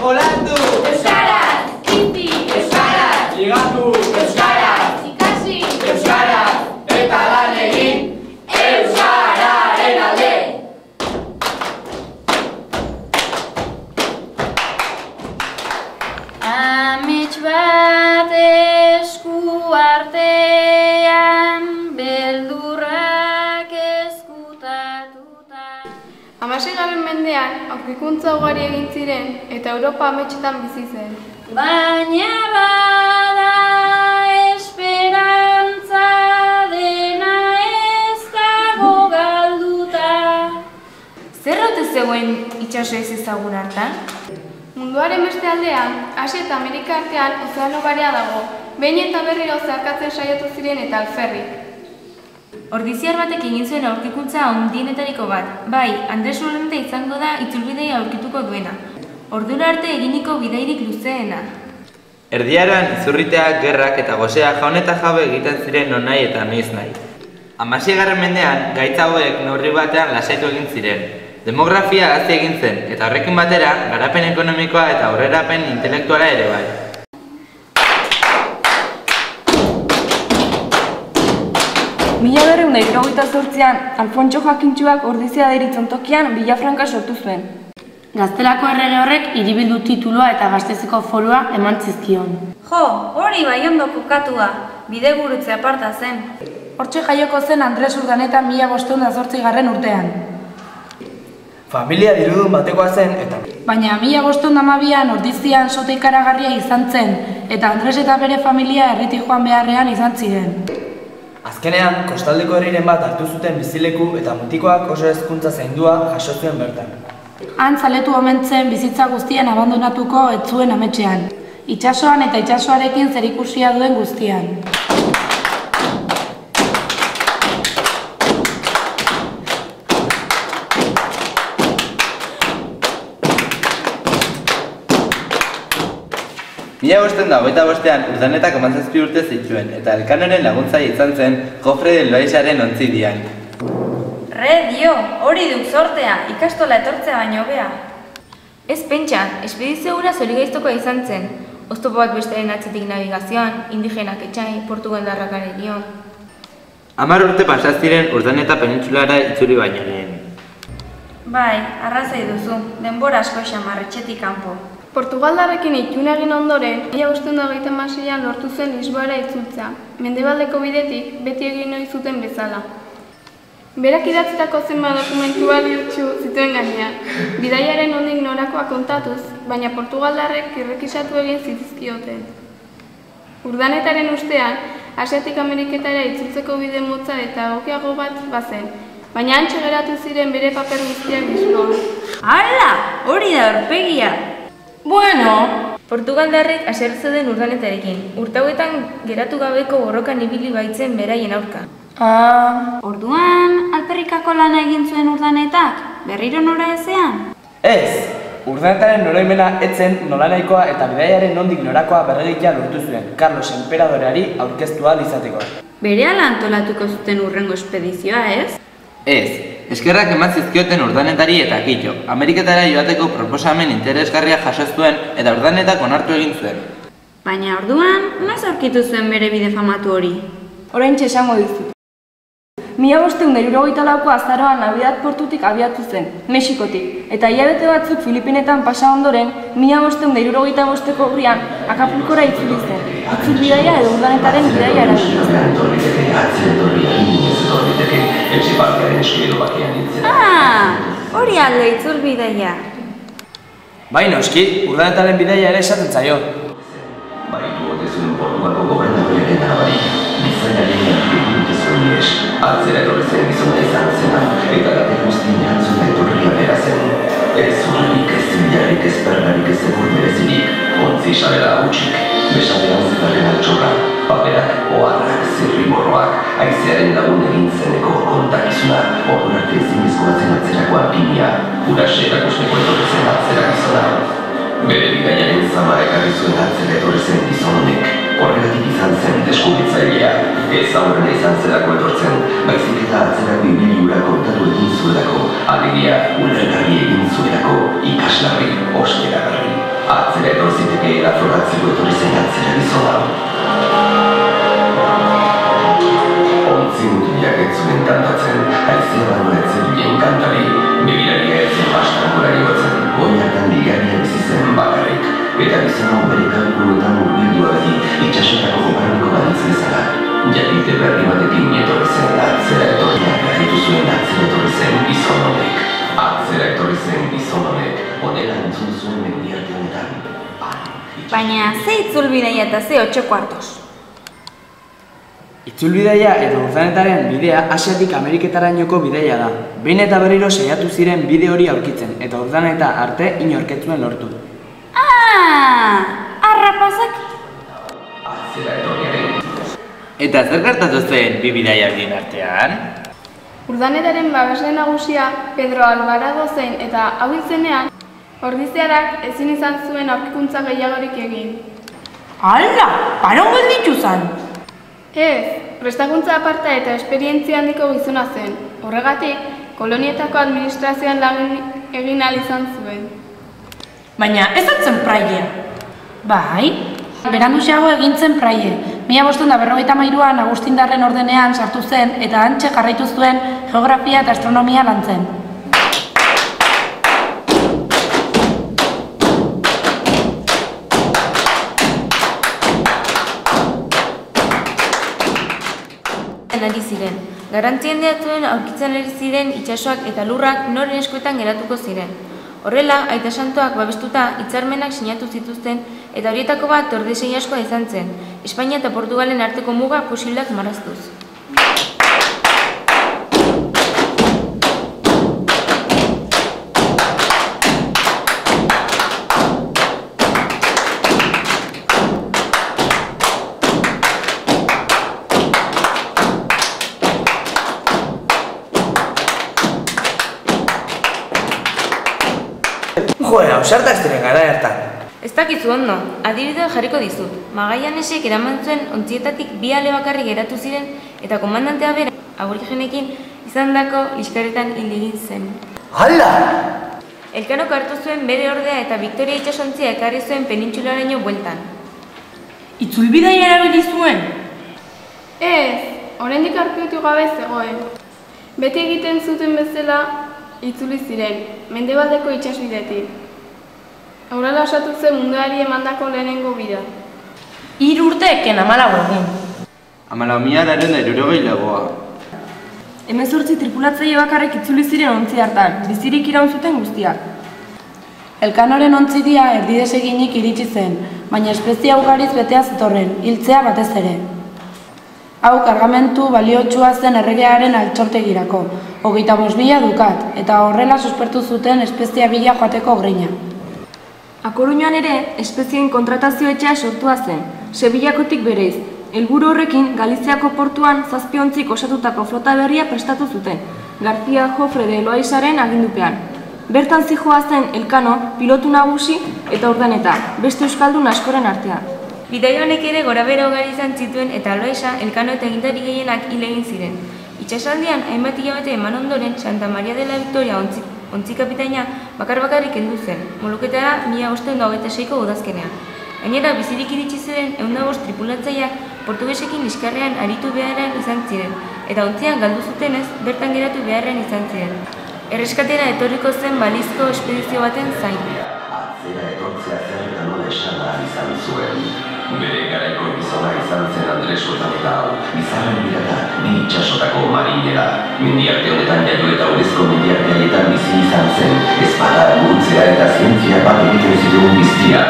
Olatu! Euskaraz! Inti! Euskaraz! Ligatu! Euskaraz! Ikasi! Euskaraz! Eta lan egin! Euskararen alde! Amets bat esku artean, beldurrak ezkutatuta. 16. mendean aurkikuntza ugari egin ziren eta Europa ametsetan bizi zen. Baina bada esperantza, dena ez dago galduta. Zer ote zegoen itsaso ez ezagun hartan? Munduaren beste aldean, Asia eta Amerika artean ozeano barea dago, behin eta berriro zeharkatzen saiatu ziren eta alferrik. Ordiziar batek egin zuen aurkikuntza handienetariko bat. Bai, Andres Urdaneta izango da itzulbidea aurkituko duena. Ordura arte eginiko bidairik luzeena. Erdiaran izurriteak, gerrak eta goseak jaun eta jabe egiten ziren nonahi eta noiz nahi. 16. mendean, gaitz hauek neurri batean lasaitu egin ziren. Demografia hazi egin zen, eta horrekin batera, garapen ekonomikoa eta aurrerapen intelektuala ere bai. Mila 1928an, Alfontso Jakintsuak Ordizia deritzon tokian Villafranca sortu zuen. Gaztelako errege horrek hiribildu titulua eta Gastezeko forua eman zizkion. Jo, hori bai ondo kokatua, bidegurutze aparta zen. Hortxe jaioko zen Andres Urdaneta 1508 urtean. Familia dirudun batekoa zen eta... Baina 1512an Ordizian sote ikaragarria izan zen, eta Andres eta bere familia herritik joan beharrean izan ziren. Azkenean, kostaldeko herriren bat hartu zuten bizileku eta mutikoak oso hezkuntza zaindua jaso zuen bertan. Han zaletu omen zen bizitza guztien abandonatuko ez zuen ametsean. Itsasoan eta itsasoarekin zerikusia duen guztian. Mila 1525an Urdanetak 17 urte zituen, eta Elkanoren laguntzaile izan zen Jofre de Loaisaren ontzidian. Re dio, hori duk sortea, ikastola etortzea baino hobea. Ez pentsa, espedizio hura zorigaiztokoa izan zen. Oztopo bat bestearen atzetik navigazioan, indigenak etxai, portugaldarrak arerio. 10 urte pasaziren Urdaneta penintsulara itzuli baino lehen. Bai, arrazai duzu, denbora asko xamar etxetik kanpo. Portugaldarrekin itun egin ondoren, 1526an lortu zen Lisboara itzultzea, mendebaldeko bidetik beti egin ohi zuten bezala. Berak idatzitako zenbait dokumentu baliotsu zituen gainean, bidaiaren nondik norakoa kontatuz, baina portugaldarrek irrekisatu egin zitizkioten. Urdanetaren ustean, Asiatik Ameriketara itzultzeko bide motza eta egokiago bat bazen, baina hantxe geratu ziren bere paper guztiak Lisboan. Hala, hori da aurpegia! Bueno! Portugaldarrek hasertze den Urdanetarekin, urtauetan geratu gabeko borrokan ibili baitzen beraien aurka. Orduan, alperrikako lana egin zuen Urdanetak, berriro nora ezean? Ez! Urdanetaren oroimena etzen nolanahikoa eta bidaiaren nondik norakoa berregitea lortu zuen, Carlos Enperadoreari aurkeztua izateko. Berehala antolatuko zuten hurrengo espedizioa, ez? Ez, eskerrak eman zizkioten Urdanetari eta Kito, Ameriketara joateko proposamen interesgarria jaso zuen eta Urdanetak onartu egin zuen. Baina orduan, noiz aurkitu zuen bere bide famatu hori? Oraintxe esango dizut. 1574ko azaroan Navidad portutik abiatu zen, Mexikotik, eta hilabete batzuk Filipinetan pasa ondoren, 1575ko urrian Acapulcora itzuli zen, itzulbidaia edo Urdanetaren bidaia erabiliz. Hori alde itzulbidaia. Bai noski, Urdanetaren bidaia ere esaten zaio. Baitu ote zuen Portugalko gobernadoriak eta abarik, bizanaren egin zuen ies, atzera etorrezen gizona izan zena, eta gate guztien jantzuna etorria bera zen. Ez horrelik, ez zibilarik, ez perlarik, ez egur merezirik, ontzi sabela hutsik, besadean zetarren altxorra, paperak, oharrak, zirriborroak, aizearen lagun egin zeneko kontakizuna, ordurarte ezinezkoa zen atzerako alpinia, urase erakusteko etorrezen atzera gizona. Bere bidaiaren zama ekarri zuen atzera etorrezen gizon honek, horregatik izan zen deskubritzailea, ez aurrena izan zelako etortzen, baizik eta atzerako ibiliura kontatu egin zuelako, alegia ulergarri egin zuelako, ikaslarri, oskeragarri, berri batekin etorri zen atzera etorria garritu zuen atzera etorri zen gizon honek. Atzera etorri zen gizon honek, honela entzun zuen mendiarte honetan. Baina, ze itzulbideia eta ze 8 kuartos? Itzulbideia edo urdanetaren bidea Asiatik Ameriketarainoko bideia da. Behin eta berriro saiatu ziren bide hori aurkitzen, eta urdaneta arte inorketzuen lortu. Arrapazak? Atzera etorriaren. Eta zer gertatu zen bi bidaiarien artean? Urdanetaren babesle nagusia Pedro Alvarado zein eta hau zenean, ordiziarak ezin izan zuen aurkikuntza gehiagorik egin. Hala, paron gelditu zen? Ez, prestakuntza aparta eta esperientzia handiko gizona zen. Horregatik, kolonietako administrazioan lan egin ahal izan zuen. Baina ez zen praia. Bai, beranduxeago egin zen praie. 1553an Agustindarren ordenean sartu zen eta hantxe jarraitu zuen geografia eta astronomia lantzen. Ari ziren. Garrantzia handia aurkitzen ari ziren itsasoak eta lurrak noren eskuetan geratuko ziren. Horrela, aita santuak babestuta hitzarmenak sinatu zituzten eta horietako bat Tordesillas-koa izan zen, Espainia eta Portugalen arteko muga fusilak marraztuz. Ausartak ziren gara hartan. Ez dakizu ondo, adibidea jarriko dizut. Magallanesek eraman zuen ontzietatik 2 ale bakarrik geratu ziren eta komandantea bera aborigenekin izandako liskaretan hil egin zen. Hala! Elkanok hartu zuen bere ordea eta Victoria itsasontzia ekarri zuen penintsularaino bueltan. Itzulbideia erabili zuen? Ez, oraindik aurkitu gabe zegoen. Beti egiten zuten bezala itzuli ziren, mendebaldeko itsasbidetik. Horrela osatu zen munduari emandako lehenengo bida. 3 urteken 14 egin. 14.960 lagoa. 18 tripulatzaile bakarrik itzuli ziren ontzi hartan, bizirik iraun zuten guztiak. Elkanoren ontzidia erdi deseginik iritsi zen, baina espezia ugariz betea zetorren, hiltzea batez ere. Hau kargamentu baliotsua zen erregearen altxortegirako, 25.000 dukat, eta horrela suspertu zuten espezia bila joateko grina. A Coruñan ere, espezien kontratazio etxea sortua zen, Sevillakotik bereiz. Helburu horrekin, Galiziako portuan 7 ontzik osatutako flota berria prestatu zuten, García Jofre de Loaisaren agindupean. Bertan zijoa zen Elkano, pilotu nagusi eta Urdaneta, beste euskaldun askoren artean. Bidai honek ere gorabehera ugari izan zituen eta Loaisa, Elkano eta agintari gehienak hil egin ziren. Itsasaldian, hainbat hilabete eman ondoren, Santa Maria de la Victoria ontzi kapitaina bakarrik kendu zen, Moluketara 1526ko udazkenean. Gainera, bizirik iritsi ziren 105 tripulatzaileak portugesekin liskarrean aritu beharrean izan ziren, eta ontzian galdu zutenez, bertan geratu beharrean izan ziren. Erreskatera etorriko zen balizko espedizio baten zain. Atzera etortzea zer eta nola esana izan zuen. Bere garaiko gizona izan zen Andres Urdaneta hau, izarren biratak, ni itxasotako marinera. Mendiarte honetan jaitu eta urezko mendiarte haietan bizi izan zen, ezpada, gurtzea eta zientzia bat egiten zituen biztia.